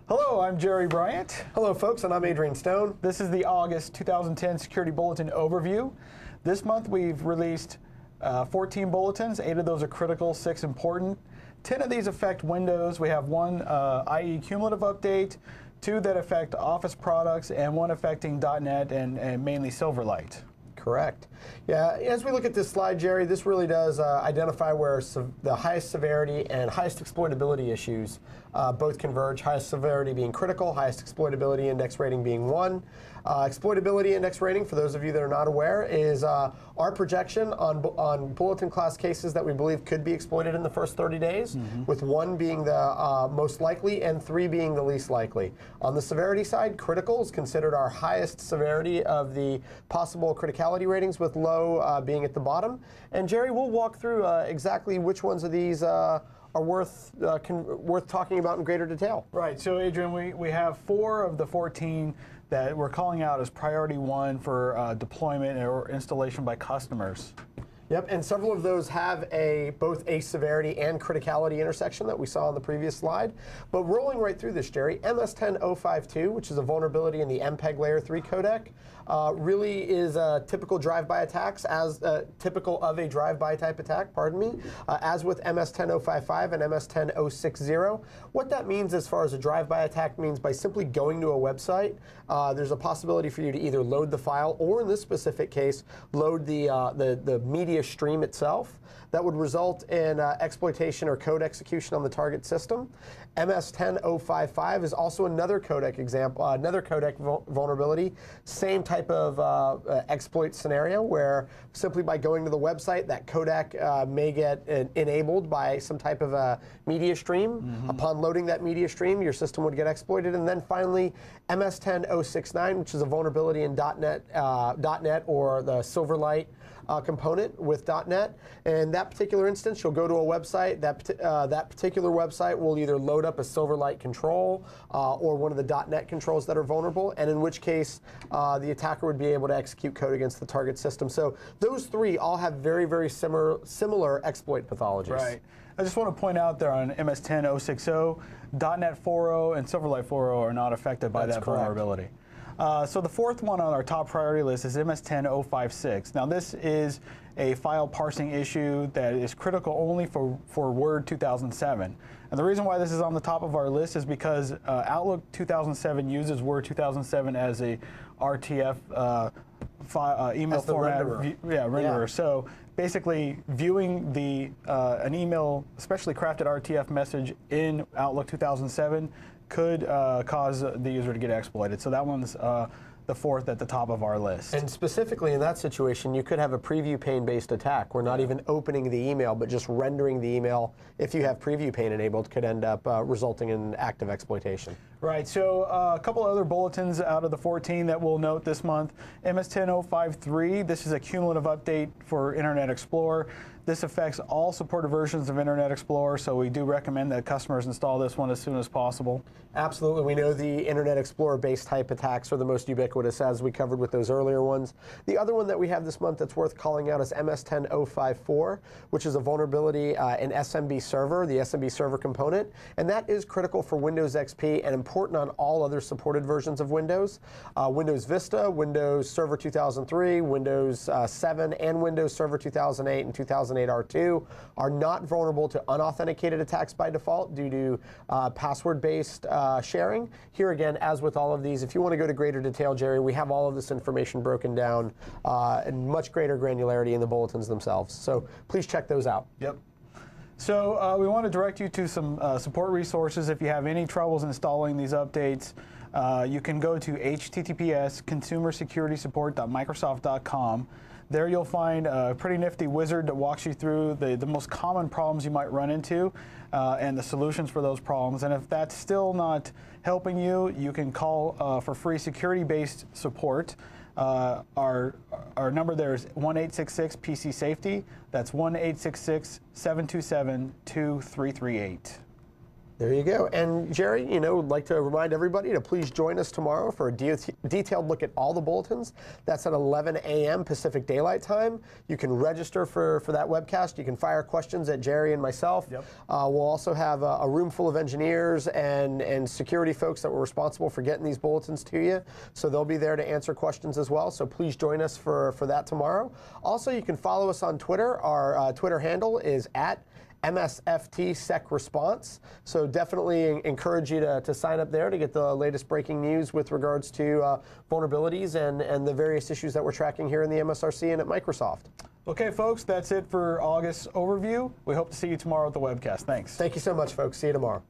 Hello, I'm Jerry Bryant. Hello, folks, and I'm Adrian Stone. This is the August 2010 Security Bulletin Overview. This month we've released 14 bulletins. 8 of those are critical, 6 important. 10 of these affect Windows. We have one IE cumulative update, 2 that affect Office products, and 1 affecting .NET and mainly Silverlight. Correct. Yeah, as we look at this slide, Jerry, this really does identify where the highest severity and highest exploitability issues both converge, highest severity being critical, highest exploitability index rating being 1. Exploitability index rating, for those of you that are not aware, is our projection on bulletin class cases that we believe could be exploited in the first 30 days, with 1 being the most likely and 3 being the least likely. On the severity side, critical is considered our highest severity of the possible criticality ratings, with low being at the bottom. And Jerry, we'll walk through exactly which ones of these are worth talking about in greater detail. Right. So, Adrian, we have 4 of the 14 that we're calling out as priority 1 for deployment or installation by customers. Yep, and several of those have both a severity and criticality intersection that we saw on the previous slide. But rolling right through this, Jerry, MS-10052, which is a vulnerability in the MPEG Layer 3 codec, really is typical drive-by attacks, as typical of a drive-by type attack, pardon me, as with MS-10055 and MS-10060. What that means as far as a drive-by attack means by simply going to a website, there's a possibility for you to either load the file or, in this specific case, load the media stream itself. That would result in exploitation or code execution on the target system. MS-10055 is also another codec example, another codec vulnerability. Same type of exploit scenario where simply by going to the website, that codec may get enabled by some type of a media stream. Upon loading that media stream, your system would get exploited. And then finally, MS-10069, which is a vulnerability in .NET or the Silverlight component with .NET. In that particular instance, you'll go to a website. That particular website will either load up a Silverlight control or one of the .NET controls that are vulnerable, and in which case the attacker would be able to execute code against the target system. So those 3 all have very, very similar exploit pathologies. Right. I just want to point out there on MS-10060, .NET 4.0 and Silverlight 4.0 are not affected by that vulnerability. So the 4th one on our top priority list is MS-10056. Now this is a file parsing issue that is critical only for Word 2007. And the reason why this is on the top of our list is because Outlook 2007 uses Word 2007 as a RTF email format. Renderer. Yeah. So basically, viewing an email, especially crafted RTF message in Outlook 2007 could cause the user to get exploited. So that one's the 4th at the top of our list. And specifically in that situation, you could have a preview pane-based attack where not even opening the email, but just rendering the email, if you have preview pane enabled, could end up resulting in active exploitation. Right, so a couple other bulletins out of the 14 that we'll note this month. MS-10053, this is a cumulative update for Internet Explorer. This affects all supported versions of Internet Explorer, so we do recommend that customers install this one as soon as possible. Absolutely. We know the Internet Explorer-based type attacks are the most ubiquitous, as we covered with those earlier ones. The other one that we have this month that's worth calling out is MS-10054, which is a vulnerability in SMB Server, the SMB Server component, and that is critical for Windows XP and important on all other supported versions of Windows. Windows Vista, Windows Server 2003, Windows 7, and Windows Server 2008 and 2008 R2 are not vulnerable to unauthenticated attacks by default due to password-based sharing. Here again, as with all of these, if you want to go to greater detail, Jerry, we have all of this information broken down in much greater granularity in the bulletins themselves. So please check those out. Yep. So we want to direct you to some support resources. If you have any troubles installing these updates, you can go to https://consumersecuritysupport.microsoft.com. There you'll find a pretty nifty wizard that walks you through the most common problems you might run into and the solutions for those problems. And if that's still not helping you, you can call for free security-based support. Our number there is 1-866-PC-SAFETY. That's 1-866-727-2338. There you go. And Jerry, would like to remind everybody to please join us tomorrow for a detailed look at all the bulletins. That's at 11 a.m. Pacific Daylight Time. You can register for that webcast. You can fire questions at Jerry and myself. Yep. We'll also have a room full of engineers and security folks that were responsible for getting these bulletins to you. So they'll be there to answer questions as well. So please join us for that tomorrow. Also, you can follow us on Twitter. Our Twitter handle is at MSFTSecResponse. So definitely encourage you to sign up there to get the latest breaking news with regards to vulnerabilities and the various issues that we're tracking here in the MSRC and at Microsoft. Okay, folks, that's it for August's overview. We hope to see you tomorrow at the webcast. Thanks. Thank you so much, folks. See you tomorrow.